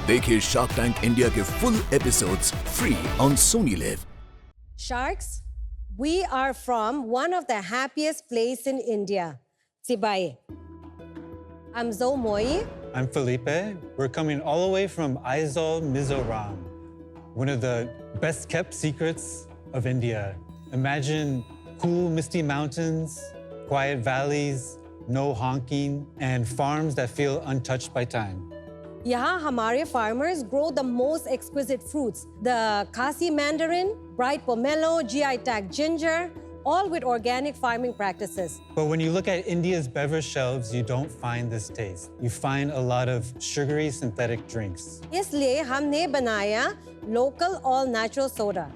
देखिए shark tank India के full episodes free on Sony live. Sharks, we are from one of the happiest place in India, Sibai. I'm Zoe Moi. I'm Felipe. We're coming all the way from Aizawl, Mizoram, one of the best kept secrets of India. Imagine cool, misty mountains, quiet valleys, no honking, and farms that feel untouched by time. यहाँ हमारे farmers grow the most exquisite fruits. The Khasi mandarin, bright pomelo, GI tag ginger, all with organic farming practices. But when you look at India's beverage shelves, you don't find this taste. You find a lot of sugary synthetic drinks. इसलिए हमने बनाया local all natural soda.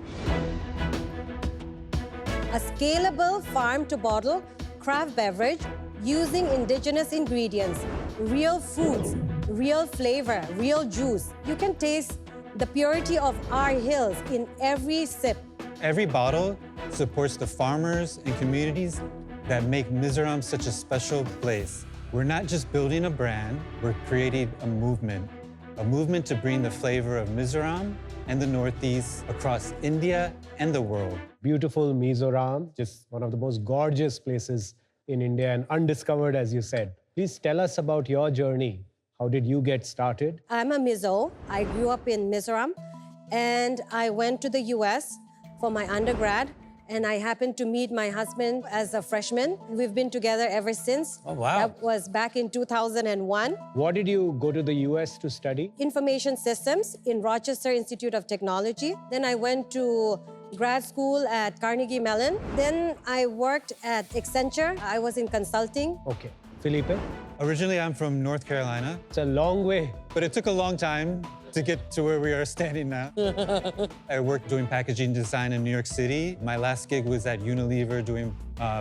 A scalable farm to bottle craft beverage using indigenous ingredients, real fruits, real flavor, real juice. You can taste the purity of our hills in every sip. Every bottle supports the farmers and communities that make Mizoram such a special place. We're not just building a brand, we're creating a movement to bring the flavor of Mizoram and the Northeast across India and the world. Beautiful Mizoram, just one of the most gorgeous places in India and undiscovered, as you said. Please tell us about your journey. How did you get started? I'm a Mizo. I grew up in Mizoram and I went to the US for my undergrad and I happened to meet my husband as a freshman. We've been together ever since. Oh, wow. That was back in 2001. What did you go to the US to study? Information systems in Rochester Institute of Technology. Then I went to grad school at Carnegie Mellon. Then I worked at Accenture. I was in consulting. Okay. Felipe? Originally, I'm from North Carolina, It's a long way. but it took a long time to get to where we are standing now. I worked doing packaging design in New York City. My last gig was at Unilever doing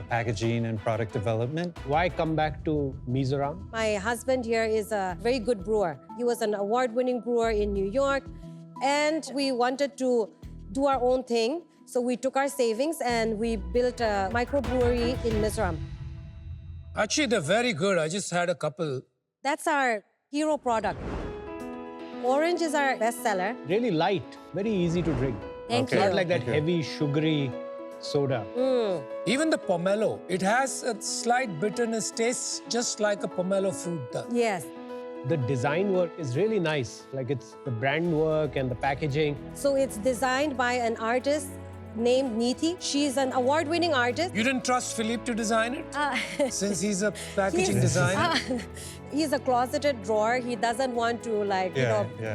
packaging and product development. Why come back to Mizoram? My husband here is a very good brewer. He was an award-winning brewer in New York, and we wanted to do our own thing. So we took our savings and we built a microbrewery in Mizoram. Actually, they're very good. I just had a couple. That's our hero product. Orange is our bestseller. Really light, very easy to drink. Thank Okay. you. Not like that Thank you. heavy, sugary soda. Even the pomelo, it has a slight bitterness, tastes just like a pomelo fruit does. Yes. The design work is really nice. Like it's the brand work and the packaging. So it's designed by an artist named Neeti. She's an award-winning artist. You didn't trust Philippe to design it? Since he's a packaging He's- designer? He's a closeted drawer. He doesn't want to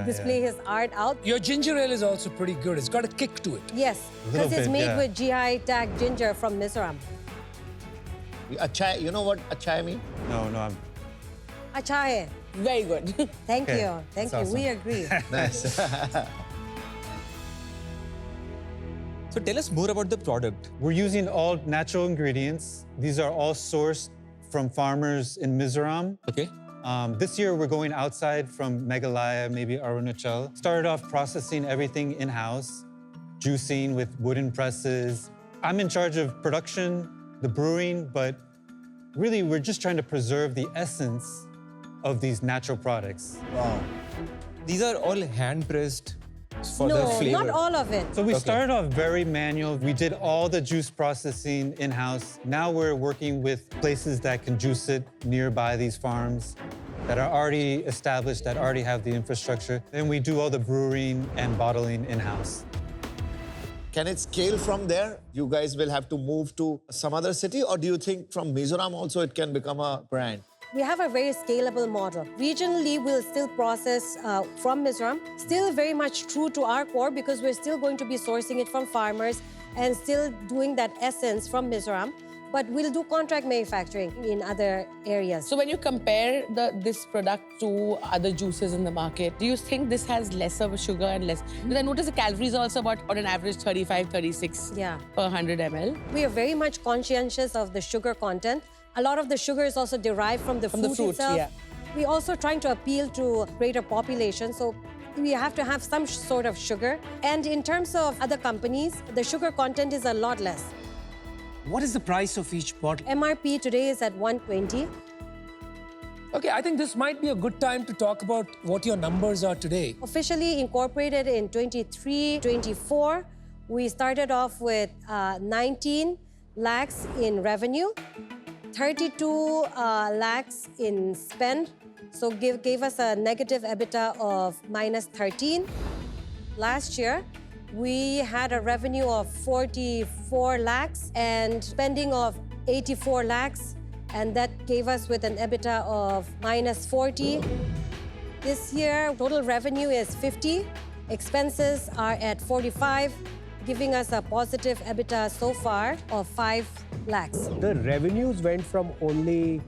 display his art out. Your ginger ale is also pretty good. It's got a kick to it. Yes, A little because it's bit, made yeah. with GI tag ginger from Mizoram. Achai, you know what achai means? No, I'm Acha hai. Very good. Thank Okay, you. Thank that's you. We awesome. agree. Nice. So tell us more about the product. We're using all natural ingredients. These are all sourced from farmers in Mizoram. Okay. This year, we're going outside from Meghalaya, maybe Arunachal. Started off processing everything in-house, juicing with wooden presses. I'm in charge of production, the brewing, but really, we're just trying to preserve the essence of these natural products. Wow. These are all hand pressed for the No, flavor. not all of it. So we Okay. started off very manual. We did all the juice processing in-house. Now we're working with places that can juice it nearby these farms that are already established, that already have the infrastructure. Then we do all the brewing and bottling in-house. Can it scale from there? You guys will have to move to some other city, or do you think from Mizoram also it can become a brand? We have a very scalable model. Regionally, we'll still process from Mizoram, still very much true to our core because we're still going to be sourcing it from farmers and still doing that essence from Mizoram. But we'll do contract manufacturing in other areas. So when you compare this product to other juices in the market, do you think this has lesser sugar and less? Because I noticed the calories are also about on an average 35, 36 Yeah. per 100 ml. We are very much conscientious of the sugar content. A lot of the sugar is also derived from the From the fruit fruit, itself. yeah. We're also trying to appeal to greater population, so we have to have some sort of sugar. And in terms of other companies, the sugar content is a lot less. What is the price of each bottle? MRP today is at 120. Okay, I think this might be a good time to talk about what your numbers are today. Officially incorporated in 23-24, we started off with 19 lakhs in revenue, 32 lakhs in spend, so gave us a negative EBITDA of -13. Last year, we had a revenue of 44 lakhs and spending of 84 lakhs, and that gave us with an EBITDA of -40. This year, total revenue is 50, expenses are at 45, giving us a positive EBITDA so far of 5 lakhs. The revenues went from only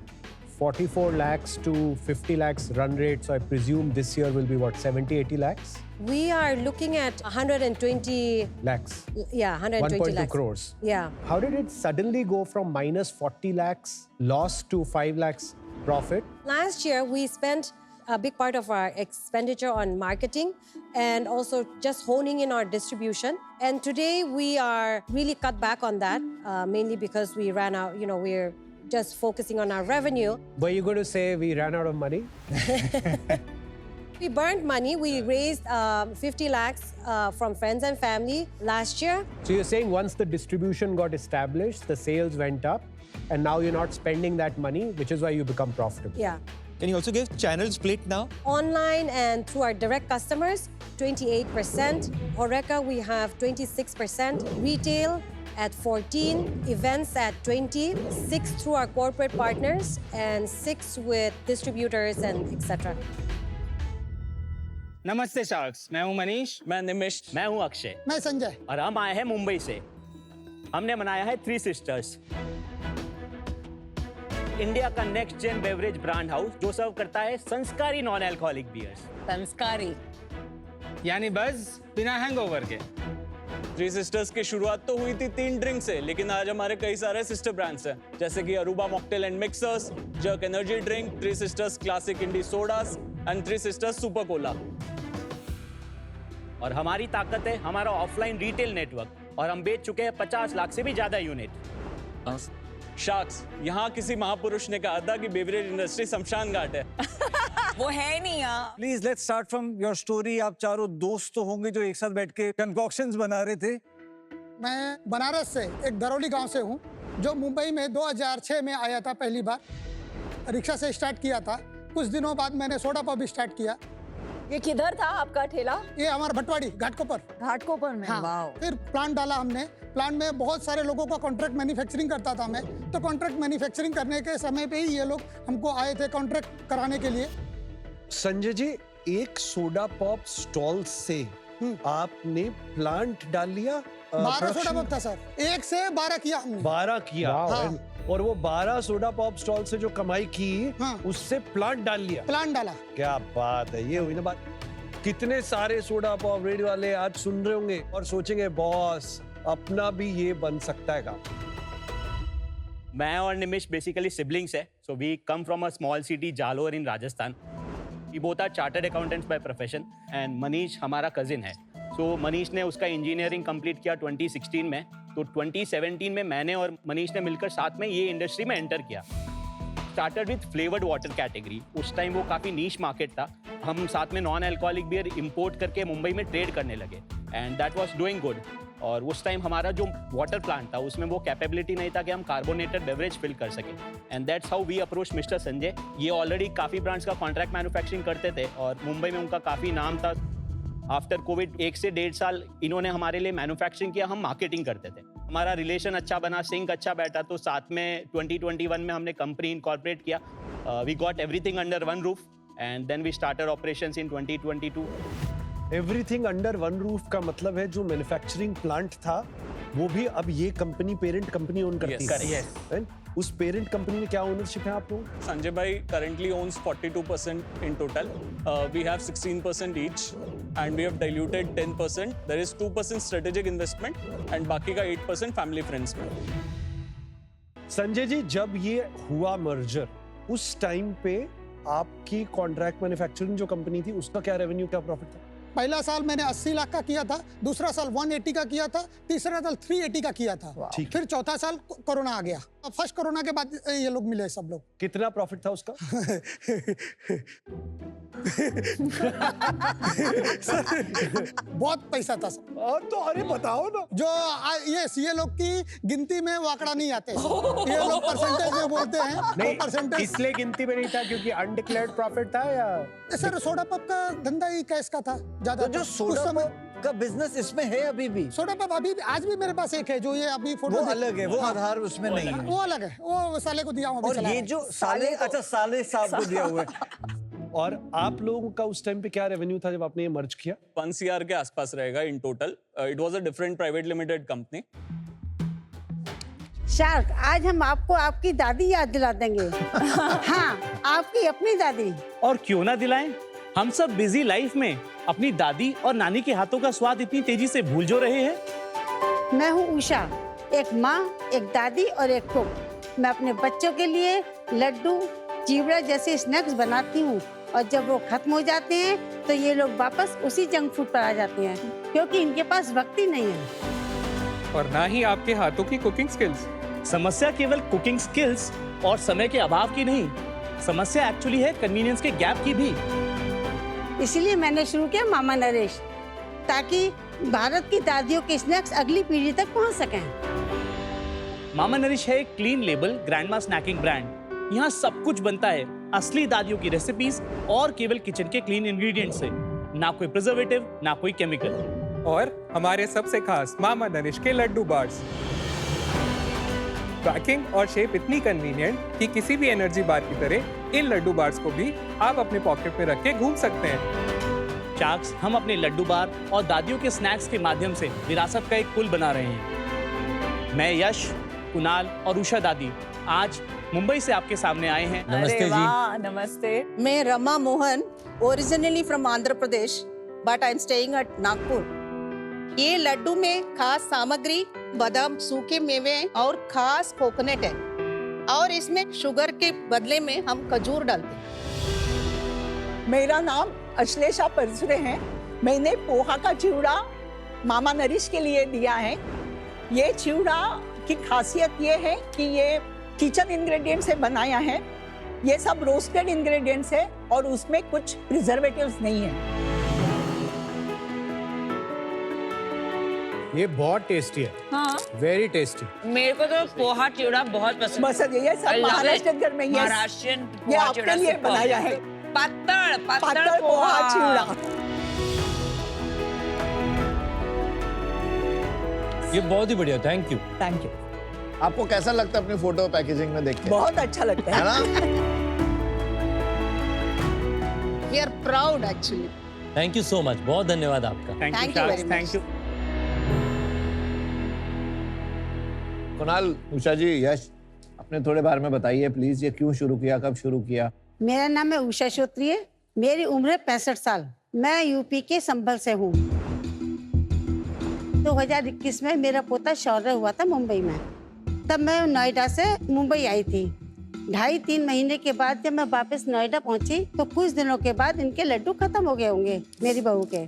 44 lakhs to 50 lakhs run rate. So I presume this year will be what, 70, 80 lakhs? We are looking at 120, Lakhs. yeah, 120 1.2 lakhs. crores. Yeah. How did it suddenly go from -40 lakhs loss to 5 lakhs profit? Last year, we spent a big part of our expenditure on marketing and also just honing in our distribution. And today, we are really cut back on that, mainly because we ran out, we're just focusing on our revenue. Were you going to say we ran out of money? We burned money. We raised 50 lakhs from friends and family last year. So you're saying once the distribution got established, the sales went up, and now you're not spending that money, which is why you become profitable. Yeah. Can you also give channel split now? Online and through our direct customers, 28%. Horeca, we have 26%. Retail at 14%. Events at 20%. 6% through our corporate partners and 6% with distributors and etc. नमस्ते sharks, मैं हूं मनीष। मैं निमिष। मैं हूं अक्षय। मैं संजय। और हम आए हैं मुंबई से। हमने बनाया है थ्री सिस्टर्स, इंडिया का next gen beverage brand house जो सर्व करता है संस्कारी नॉन अल्कोहलिक बियर्स। संस्कारी यानी बस बिना हैंगओवर के। थ्री सिस्टर्स की शुरुआत तो हुई थी 3 ड्रिंक से, लेकिन आज हमारे कई सारे सिस्टर ब्रांड्स हैं, जैसे कि Aruba mocktail and mixers, Jerk energy drink, Three Sisters classic indie sodas and Three Sisters super cola. और हमारी ताकत है हमारा ऑफलाइन रिटेल नेटवर्क, और हम बेच चुके हैं 50 लाख से भी ज्यादा यूनिट। शार्क्स, यहाँ किसी महापुरुष ने कहा था कि बेवरेज इंडस्ट्री शमशान घाट है। वो है नहीं यहाँ। Please let's start from your story. आप चारों दोस्त तो होंगे जो एक साथ बैठ के कंकॉक्शंस बना रहे थे। मैं बनारस से एक दरौली गांव से हूँ, जो मुंबई में 2006 में आया था पहली बार। रिक्शा से स्टार्ट किया था, कुछ दिनों बाद मैंने सोडा पॉप स्टार्ट किया। ये किधर था आपका ठेला? ये हमारा भटवाड़ी घाटकोपर। घाटकोपर में। हाँ। फिर प्लांट डाला हमने। प्लांट में बहुत सारे लोगों का कॉन्ट्रैक्ट मैन्युफैक्चरिंग करता था मैं, तो कॉन्ट्रैक्ट मैन्युफैक्चरिंग करने के समय पे ही ये लोग हमको आए थे कॉन्ट्रैक्ट कराने के लिए। संजय जी, एक सोडा पॉप स्टॉल से आपने प्लांट डाल लिया? 12 सोडा पॉप था सर, 1 से 12 किया हमने। 12 किया। हाँ। और वो 12 सोडा पॉप स्टॉल से जो कमाई की, हाँ। उससे प्लांट डाल लिया। प्लांट डाला। क्या बात है, ये हुई ना बात। कितने सारे सोडा पॉप रेडी वाले आज सुन रहे होंगे और सोचेंगे बॉस अपना भी ये बन सकता है काम। मैं और निमिष बेसिकली सिबलिंग्स है, so we come from a small city Jalore in Rajasthan. We both are chartered accountants by profession, and Manish हमारा कजिन है। सो मनीष ने उसका इंजीनियरिंग कंप्लीट किया 2016 में, तो 2017 में मैंने और मनीष ने मिलकर साथ में ये इंडस्ट्री में एंटर किया। Started with flavoured water category. उस टाइम वो काफ़ी नीश मार्केट था। हम साथ में नॉन अल्कोहलिक बियर इंपोर्ट करके मुंबई में ट्रेड करने लगे, and that was doing good. और उस टाइम हमारा जो वाटर प्लांट था उसमें वो कैपेबिलिटी नहीं था कि हम कार्बोनेटेड बेवरेज फिल कर सकें, and that's how we approach mister Sanjay. ये ऑलरेडी काफ़ी ब्रांड्स का कॉन्ट्रैक्ट मैन्युफैक्चरिंग करते थे और मुंबई में उनका काफ़ी नाम था। आफ्टर कोविड 1 से 1.5 साल इन्होंने हमारे लिए मैन्युफैक्चरिंग किया, हम मार्केटिंग करते थे। हमारा रिलेशन अच्छा बना, सिंक अच्छा बैठा, तो साथ में 2021 में हमने कंपनी इनकॉर्पोरेट किया। We got everything under one roof, and then we started operations in 2022। Everything under one roof का मतलब है जो मैन्युफैक्चरिंग प्लांट था वो भी अब ये कंपनी पेरेंट कंपनी ओन करती है। Right? उस पेरेंट कंपनी में क्या ओनरशिप है आप लोग? संजय भाई currently owns 42% in total. We have 16% each, and we have diluted 10%. There is 2% strategic investment, and बाकी का 8% family friends में। संजय जी, जब ये हुआ मर्जर, उस टाइम पे आपकी कॉन्ट्रैक्ट मैन्युफैक्चरिंग जो कंपनी थी उसका क्या रेवेन्यू क्या प्रॉफिट था? पहला साल मैंने 80 लाख का किया था, दूसरा साल 180 का किया था, तीसरा साल 380 का किया था, फिर चौथा साल कोरोना आ गया। फर्स्ट कोरोना के बाद ये लोग मिले सब लोग। कितना प्रॉफिट था उसका? बहुत पैसा था सर। तो अरे बताओ ना। जो ये लोग की गिनती में वाकड़ा नहीं आते, ये लोग परसेंटेज में बोलते हैं। नहीं, परसेंटेज इसलिए गिनती में नहीं था क्योंकि अनडिक्लेयर्ड प्रॉफिट था या सर सोडा पप का धंधा ही कैश का था ज्यादा। तो जो सोडा पप का बिजनेस इसमें है अभी भी? सोडा पप अभी आज भी मेरे पास एक है, जो ये अभी फोटो वो अलग है, वो आधार उसमें नहीं है। वो अलग है, वो साले को दिया हूं। और ये जो साले, अच्छा साले साहब को दिया हुआ है। और आप लोगों का उस टाइम पे क्या रेवेन्यू था जब आपने ये मर्ज किया? 1 CR के आसपास रहेगा in total. It was a different private limited company. Shark, आज हम आपको आपकी दादी याद दिला देंगे। हाँ, आपकी अपनी दादी। और क्यों ना दिलाएं? हम सब बिजी लाइफ में अपनी दादी और नानी के हाथों का स्वाद इतनी तेजी से भूल जो रहे हैं। मैं हूँ उषा, एक माँ, एक दादी और एक कुक। मैं अपने बच्चों के लिए लड्डू, चिवड़ा जैसे स्नैक्स बनाती हूँ, और जब वो खत्म हो जाते हैं तो ये लोग वापस उसी जंक फूड पर आ जाते हैं, क्योंकि इनके पास वक्त ही नहीं है। और ना ही आपके हाथों की कुकिंग स्किल्स। समस्या केवल कुकिंग स्किल्स और समय के अभाव की नहीं, समस्या एक्चुअली है कन्वीनियंस के गैप की भी। इसलिए मैंने शुरू किया मामा नरेश, ताकि भारत की दादियों के स्नैक्स अगली पीढ़ी तक पहुंच सकें। मामा नरिश है एक clean label grandma snacking brand. यहाँ सब कुछ बनता है असली दादियों की रेसिपीज और केवल किचन के क्लीन इंग्रेडिएंट्स से, ना कोई प्रिजर्वेटिव, ना कोई केमिकल। और हमारे सबसे खास मामा नरिश के लड्डू बार्स। पैकिंग और शेप इतनी कन्वीनियंट कि किसी भी एनर्जी बार की तरह इन लड्डू बार्स को भी आप अपने पॉकेट में रख के घूम सकते हैं। चाक्स, हम अपने लड्डू बार और दादियों के स्नैक्स के माध्यम से विरासत का एक पुल बना रहे हैं। मैं यश, कुणाल और उषा दादी आज मुंबई से आपके सामने आए हैं। नमस्ते जी। नमस्ते। मैं Rama Mohan, originally from Andhra Pradesh, but I am staying at Nagpur. ये लड्डू में खास सामग्री बादाम, सूखे मेवे और खास कोकोनट है, और इसमें शुगर के बदले में हम खजूर डालते हैं। मेरा नाम अश्लेषा परसुरे है। मैंने पोहा का चिवड़ा मामा नरिश के लिए दिया है। ये चिवड़ा की खासियत ये है कि ये किचन इंग्रेडिएंट से बनाया है। ये सब रोस्टेड इंग्रेडिएंट्स है और उसमें कुछ प्रिजर्वेटिव्स नहीं है। ये बहुत टेस्टी है। हाँ, वेरी टेस्टी। मेरे को तो पोहा चिवड़ा बहुत पसंद है। ये सब महाराष्ट्र घर में महाराष्ट्रियन ये आपके लिए बनाया है। पत्तड़ पोहा चिवड़ा। ये बहुत ही बढ़िया, थैंक यू। Thank you. आपको कैसा लगता है अपनी फोटो पैकेजिंग में देख के? बहुत अच्छा लगता है ना? We are proud actually. Thank you so much, बहुत धन्यवाद आपका। Thank you very much. Thank you. Kunal, Usha ji, Yash, अपने थोड़े बारे में बताइए प्लीज। ये क्यों शुरू किया, कब शुरू किया? मेरा नाम है उषा श्रोत्रिय, मेरी उम्र है 65 साल। मैं यूपी के संभल से हूँ। 2021 में मेरा पोता शौर्य हुआ था मुंबई में। तब मैं नोएडा से मुंबई आई थी। 2.5-3 महीने के बाद जब मैं वापस नोएडा पहुंची तो कुछ दिनों के बाद इनके लड्डू खत्म हो गए होंगे मेरी बहू के।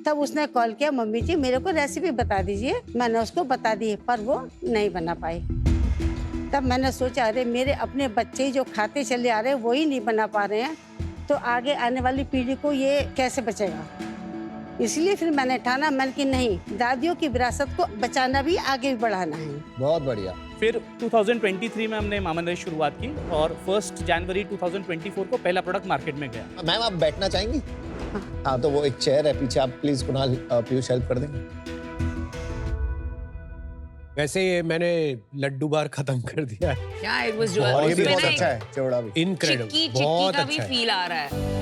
तब उसने कॉल किया, मम्मी जी मेरे को रेसिपी बता दीजिए। मैंने उसको बता दी, पर वो नहीं बना पाई। तब मैंने सोचा, अरे मेरे अपने बच्चे जो खाते चले आ रहे हैं वही नहीं बना पा रहे हैं, तो आगे आने वाली पीढ़ी को ये कैसे बचेगा। इसलिए फिर मैंने ठाना, मैंने कि नहीं, दादियों की विरासत को बचाना भी आगे भी बढ़ाना है। बहुत बढ़िया। फिर 2023 में हमने मामा नरिश शुरुआत की और 1 जनवरी 2024 को पहला प्रोडक्ट मार्केट में गया। मैम, आप बैठना चाहेंगी? हाँ, तो वो एक चेयर है पीछे, आप प्लीज कुणाल, पीयूष हेल्प कर देंगे। वैसे ये मैंने लड्डू बार खत्म कर दिया है। Yeah, it was बहुत अच्छा है चिवड़ा भी। इनक्रेडिबल, बहुत का अच्छा भी है। फील आ रहा है।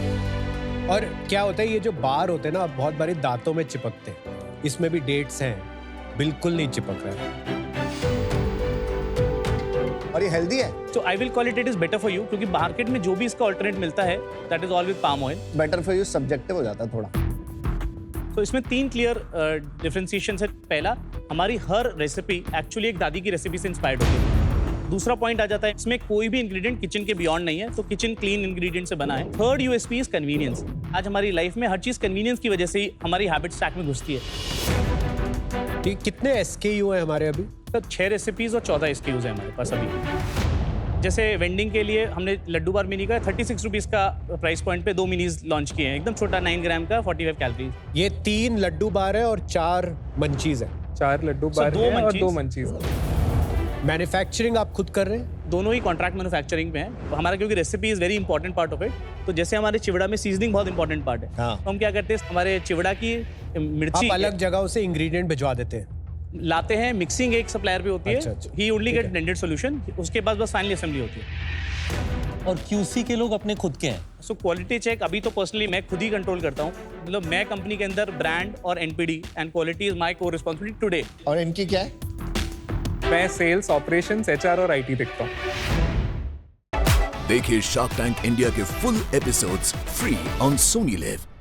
और क्या होता है, ये जो बार होते हैं ना, बहुत बारी दांतों में चिपकते हैं। इसमें भी डेट्स हैं, बिल्कुल नहीं चिपक रहे। और ये हेल्दी है। So I will call it is better for you, क्योंकि मार्केट में जो भी इसका अल्टरनेट मिलता है that is all with palm oil. Better for you subjective हो जाता है थोड़ा। तो इसमें 3 क्लियर डिफरेंशिएशंस है। पहला, हमारी हर रेसिपी एक्चुअली एक दादी की रेसिपी से इंस्पायर्ड होती है। दूसरा पॉइंट आ जाता है, इसमें कोई भी इंग्रेडिएंट किचन के बियॉन्ड नहीं है, तो किचन क्लीन इंग्रेडिएंट से बना है। Third USP is convenience. आज हमारी लाइफ में हर चीज कन्वीनियंस की वजह से ही हमारी हैबिट स्टैक में घुसती है। कितने SKU है हमारे अभी? तो 6 रेसिपीज और 14 SKUs है हमारे पास अभी। जैसे वेंडिंग के लिए हमने लड्डू बार मिनी का 36 रुपीज का प्राइस पॉइंट पे 2 मिनीज लॉन्च किए हैं, एकदम छोटा 9 ग्राम का 45 कैलोरीज। ये 3 लड्डू बार है और 4 मंचीज है। 4 लड्डू बार हैं और 2 मंचीज। मैन्युफैक्चरिंग आप खुद कर रहे हैं? दोनों ही कॉन्ट्रैक्ट मैन्युफैक्चरिंग में है हमारा, क्योंकि recipe is very important part of it. तो जैसे हमारे चिवड़ा में सीजनिंग बहुत इंपॉर्टेंट पार्ट है, तो हम क्या करते हैं, हमारे चिवड़ा की मिर्ची आप अलग जगह से इंग्रेडिएंट भिजवा देते हैं? लाते हैं, मिक्सिंग एक सप्लायर पे होती है, ही ओनली गेट ब्लेंडेड सॉल्यूशन, उसके बाद बस फाइनल असेंबली होती है। और QC के लोग अपने खुद के हैं? सो क्वालिटी चेक अभी तो पर्सनली मैं खुद ही कंट्रोल करता हूँ, मतलब मैं कंपनी के अंदर ब्रांड और NPD and quality is my core responsibility today. और इनकी क्या है? मैं सेल्स, ऑपरेशंस, HR और IT देखता हूँ। देखिए शार्क टैंक इंडिया के full episodes free on Sony live.